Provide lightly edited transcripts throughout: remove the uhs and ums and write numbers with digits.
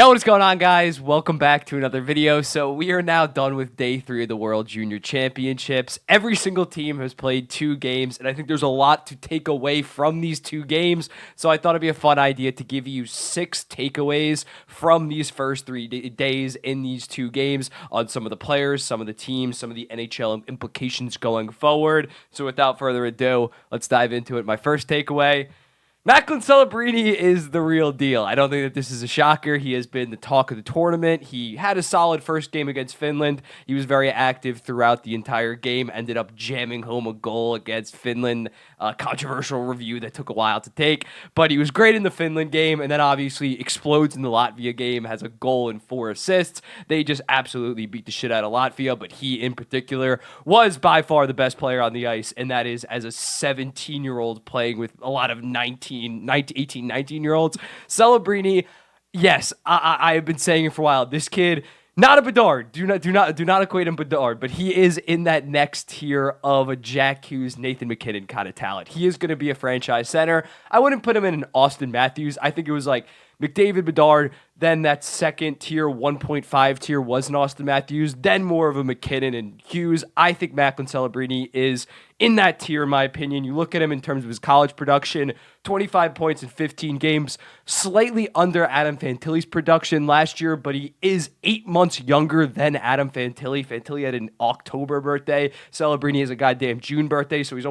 Hey, what is going on, guys? Welcome back to another video. So we are now done with day 3 of the World Junior Championships. Every single team has played 2 games, and I think there's a lot to take away from these 2 games. So I thought it'd be a fun idea to give you 6 takeaways from these first 3 days in these 2 games on some of the players, some of the teams, some of the NHL implications going forward. So without further ado, let's dive into it. My first takeaway: Macklin Celebrini is the real deal. I don't think that this is a shocker. He has been the talk of the tournament. He had a solid first game against Finland. He was very active throughout the entire game, ended up jamming home a goal against Finland. Controversial review that took a while to take, but he was great in the Finland game, and then obviously explodes in the Latvia game, has a goal and 4 assists. They just absolutely beat the shit out of Latvia, but he in particular was by far the best player on the ice, and that is as a 17-year-old playing with a lot of 18, 19-year-olds. Celebrini, yes, I have been saying it for a while. This kid, not a Bedard. Do not equate him Bedard, but he is in that next tier of a Jack Hughes, Nathan MacKinnon kind of talent. He is going to be a franchise center. I wouldn't put him in an Austin Matthews. I think it was like McDavid, Bedard, then that second tier, 1.5 tier was an Austin Matthews, then more of a McKinnon and Hughes. I think Macklin Celebrini is in that tier, in my opinion. You look at him in terms of his college production, 25 points in 15 games, slightly under Adam Fantilli's production last year, but he is 8 months younger than Adam Fantilli. Fantilli had an October birthday. Celebrini has a goddamn June birthday, so he's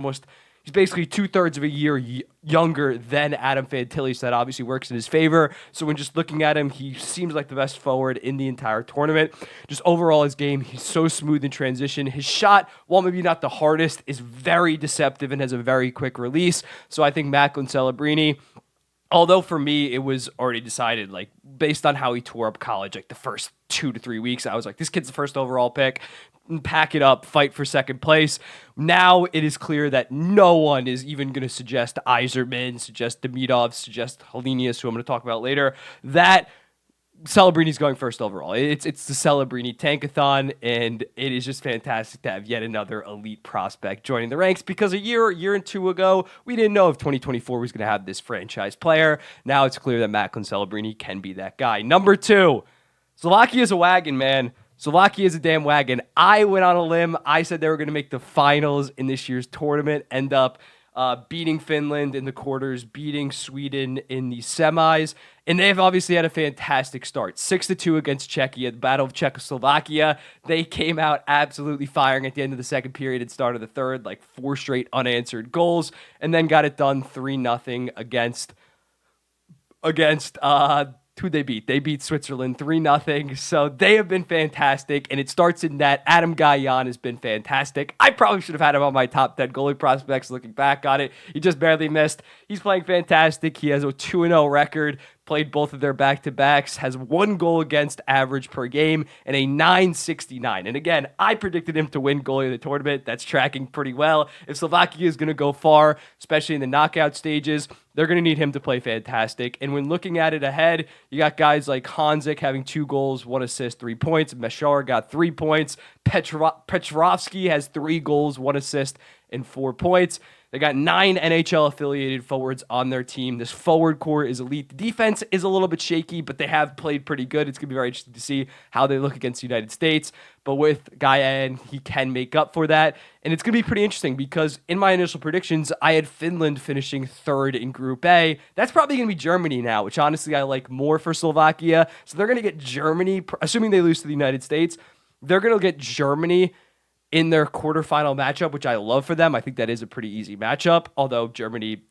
basically 2/3 of a year younger than Adam Fantilli, so that obviously works in his favor. So when just looking at him, he seems like the best forward in the entire tournament. Just overall, his game, he's so smooth in transition. His shot, while maybe not the hardest, is very deceptive and has a very quick release. So I think Macklin Celebrini, although for me, it was already decided, like, based on how he tore up college, like the first 2 to 3 weeks, I was like, this kid's the first overall pick. Pack it up, fight for second place. Now it is clear that no one is even going to suggest Yzerman, suggest Demidov, suggest Helenius, who I'm going to talk about later, that Celebrini's going first overall. It's the Celebrini tankathon, and it is just fantastic to have yet another elite prospect joining the ranks, because a year and 2 ago, we didn't know if 2024 was going to have this franchise player. Now it's clear that Macklin Celebrini can be that guy. Number 2, Slovakia is a wagon, man. Slovakia is a damn wagon. I went on a limb. I said they were going to make the finals in this year's tournament, end up beating Finland in the quarters, beating Sweden in the semis, and they've obviously had a fantastic start. 6-2 against Czechia, the Battle of Czechoslovakia. They came out absolutely firing at the end of the second period and start of the third, like 4 straight unanswered goals, and then got it done 3-0 against who they beat. They beat Switzerland 3-0. So they have been fantastic, and it starts in net. Adam Gajan has been fantastic. I probably should have had him on my top 10 goalie prospects looking back on it. He just barely missed. He's playing fantastic. He has a 2-0 record. Played both of their back-to-backs, has 1 goal against average per game, and a .969. And again, I predicted him to win goalie of the tournament. That's tracking pretty well. If Slovakia is going to go far, especially in the knockout stages, they're going to need him to play fantastic. And when looking at it ahead, you got guys like Hanzik having 2 goals, 1 assist, 3 points. Meshar got 3 points. Petrovsky has 3 goals, 1 assist, and 4 points. They got 9 NHL-affiliated forwards on their team. This forward core is elite. The defense is a little bit shaky, but they have played pretty good. It's going to be very interesting to see how they look against the United States. But with Gajan, he can make up for that. And it's going to be pretty interesting because in my initial predictions, I had Finland finishing 3rd in Group A. That's probably going to be Germany now, which honestly I like more for Slovakia. So they're going to get Germany, assuming they lose to the United States, they're going to get Germany in their quarterfinal matchup, which I love for them. I think that is a pretty easy matchup, although Germany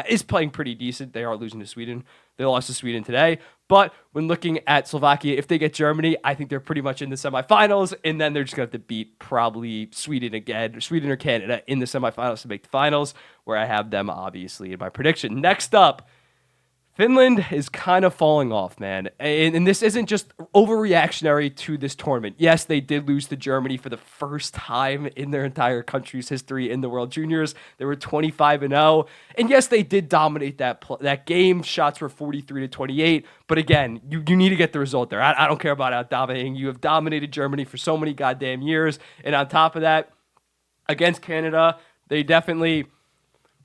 is playing pretty decent. They are losing to Sweden. They lost to Sweden today. But when looking at Slovakia, if they get Germany, I think they're pretty much in the semifinals, and then they're just going to have to beat probably Sweden or Canada in the semifinals to make the finals, where I have them obviously in my prediction. Next up, Finland is kind of falling off, man. And this isn't just overreactionary to this tournament. Yes, they did lose to Germany for the first time in their entire country's history in the World Juniors. They were 25-0. And yes, they did dominate that game. Shots were 43-28. But again, you need to get the result there. I don't care about out dominating. You have dominated Germany for so many goddamn years. And on top of that, against Canada, they definitely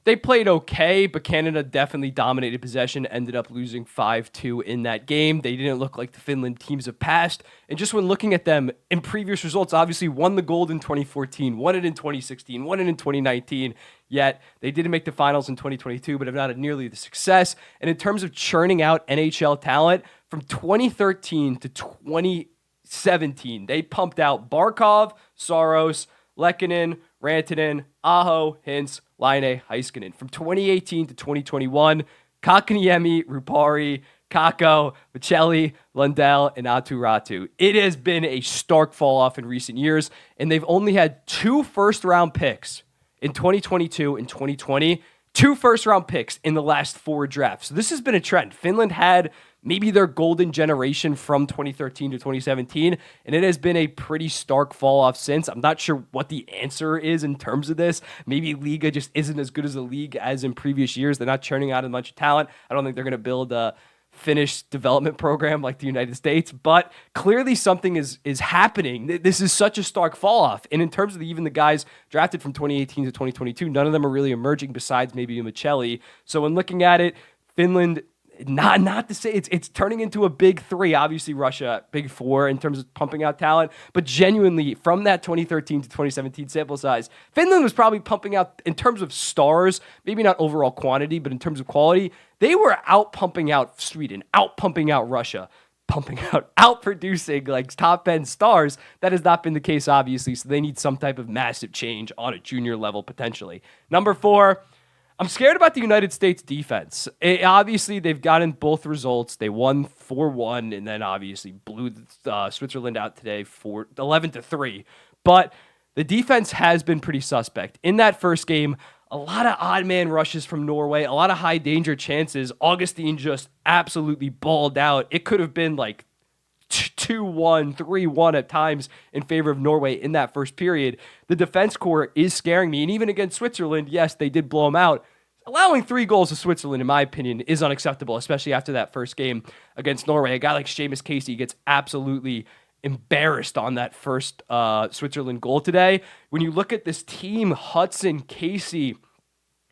They played okay, but Canada definitely dominated possession, ended up losing 5-2 in that game. They didn't look like the Finland teams of past. And just when looking at them in previous results, obviously won the gold in 2014, won it in 2016, won it in 2019, yet they didn't make the finals in 2022, but have not had nearly the success. And in terms of churning out NHL talent, from 2013 to 2017, they pumped out Barkov, Saros, Lehkonen, Rantanen, Aho, Hintz, Laine, Heiskanen. From 2018 to 2021, Kakaniemi, Rupari, Kakko, Michelli, Lundell, and Aturatu. It has been a stark fall off in recent years, and they've only had 2 first-round picks in 2022 and 2020. 2 first-round picks in the last 4 drafts. So this has been a trend. Finland had maybe their golden generation from 2013 to 2017, and it has been a pretty stark fall off since. I'm not sure what the answer is in terms of this. Maybe Liga just isn't as good as a league as in previous years. They're not churning out a bunch of talent. I don't think they're going to build a Finnish development program like the United States, but clearly something is happening. This is such a stark fall off. And in terms of even the guys drafted from 2018 to 2022, none of them are really emerging besides maybe a Michelli. So when looking at it, Finland, not to say it's turning into a big 3, obviously Russia, big 4 in terms of pumping out talent, but genuinely from that 2013 to 2017 sample size, Finland was probably pumping out in terms of stars, maybe not overall quantity, but in terms of quality, they were out pumping out Sweden, out pumping out Russia, out producing like top end stars. That has not been the case, obviously, so they need some type of massive change on a junior level potentially. Number 4, I'm scared about the United States defense. Obviously, they've gotten both results. They won 4-1 and then obviously blew Switzerland out today for 11-3. But the defense has been pretty suspect. In that first game, a lot of odd man rushes from Norway, a lot of high danger chances. Augustine just absolutely balled out. It could have been like 2-1, 3-1 at times in favor of Norway in that first period. The defense core is scaring me. And even against Switzerland, yes, they did blow them out. Allowing 3 goals to Switzerland, in my opinion, is unacceptable, especially after that first game against Norway. A guy like Seamus Casey gets absolutely embarrassed on that first Switzerland goal today. When you look at this team, Hudson, Casey,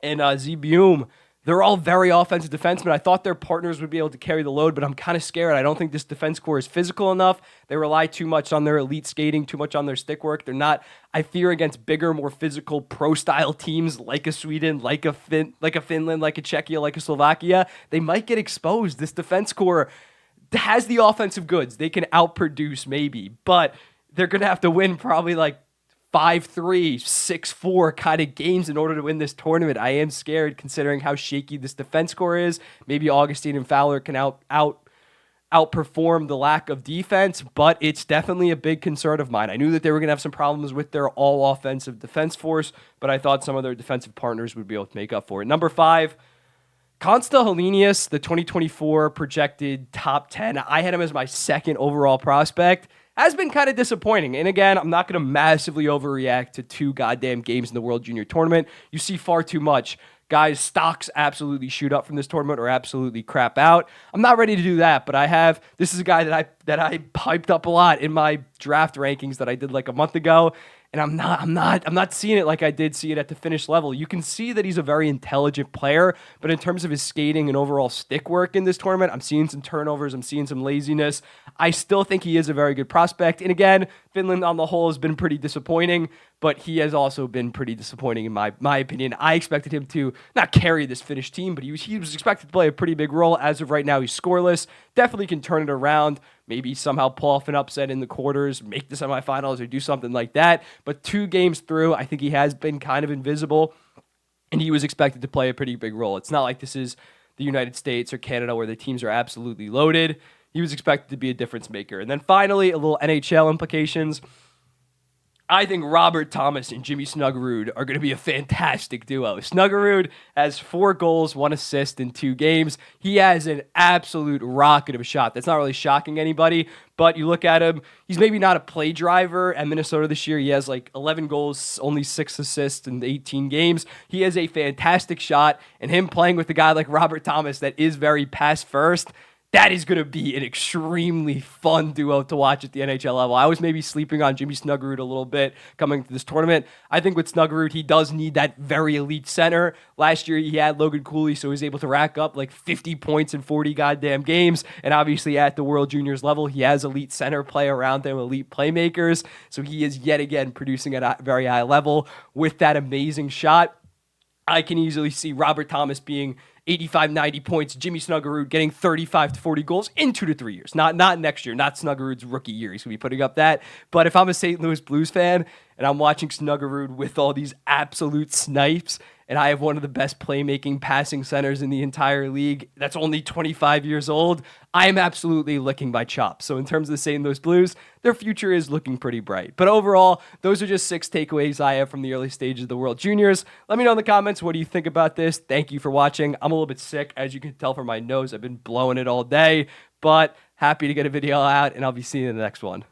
and Zibium, they're all very offensive defensemen. I thought their partners would be able to carry the load, but I'm kind of scared. I don't think this defense core is physical enough. They rely too much on their elite skating, too much on their stick work. They're not, I fear, against bigger, more physical, pro-style teams like a Sweden, like a Finland, like a Czechia, like a Slovakia. They might get exposed. This defense core has the offensive goods. They can outproduce maybe, but they're going to have to win probably like 5-3, 6-4 kind of games in order to win this tournament. I am scared considering how shaky this defense core is. Maybe Augustine and Fowler can outperform the lack of defense, but it's definitely a big concern of mine. I knew that they were going to have some problems with their all-offensive defense force, but I thought some of their defensive partners would be able to make up for it. Number 5, Konsta Helenius, the 2024 projected top 10. I had him as my second overall prospect. Has been kind of disappointing. And again, I'm not going to massively overreact to 2 goddamn games in the World Junior Tournament. You see far too much. Guys, stocks absolutely shoot up from this tournament or absolutely crap out. I'm not ready to do that, but this is a guy that I piped up a lot in my draft rankings that I did like a month ago. And I'm not seeing it like I did see it at the Finnish level. You can see that he's a very intelligent player, but in terms of his skating and overall stick work in this tournament, I'm seeing some turnovers, I'm seeing some laziness. I still think he is a very good prospect. And again, Finland on the whole has been pretty disappointing, but he has also been pretty disappointing in my opinion. I expected him to not carry this Finnish team, but he was expected to play a pretty big role. As of right now, he's scoreless. Definitely can turn it around. Maybe somehow pull off an upset in the quarters, make the semifinals, or do something like that. But 2 games through, I think he has been kind of invisible, and he was expected to play a pretty big role. It's not like this is the United States or Canada where the teams are absolutely loaded. He was expected to be a difference maker. And then finally, a little NHL implications. I think Robert Thomas and Jimmy Snuggerud are going to be a fantastic duo. Snuggerud has 4 goals, 1 assist in 2 games. He has an absolute rocket of a shot. That's not really shocking anybody, but you look at him, he's maybe not a play driver at Minnesota this year. He has like 11 goals, only 6 assists in 18 games. He has a fantastic shot, and him playing with a guy like Robert Thomas that is very pass first, that is going to be an extremely fun duo to watch at the NHL level. I was maybe sleeping on Jimmy Snuggerud a little bit coming to this tournament. I think with Snuggerud, he does need that very elite center. Last year, he had Logan Cooley, so he was able to rack up like 50 points in 40 goddamn games. And obviously, at the World Juniors level, he has elite center play around him, elite playmakers. So he is yet again producing at a very high level with that amazing shot. I can easily see Robert Thomas being 85, 90 points, Jimmy Snuggerud getting 35 to 40 goals in 2 to 3 years. Not next year, not Snuggerud's rookie year. He's going to be putting up that. But if I'm a St. Louis Blues fan and I'm watching Snuggerud with all these absolute snipes, and I have one of the best playmaking passing centers in the entire league that's only 25 years old, I am absolutely licking my chops. So in terms of the St. Louis Blues, their future is looking pretty bright. But overall, those are just 6 takeaways I have from the early stages of the World Juniors. Let me know in the comments, what do you think about this? Thank you for watching. I'm a little bit sick, as you can tell from my nose. I've been blowing it all day, but happy to get a video out, and I'll be seeing you in the next one.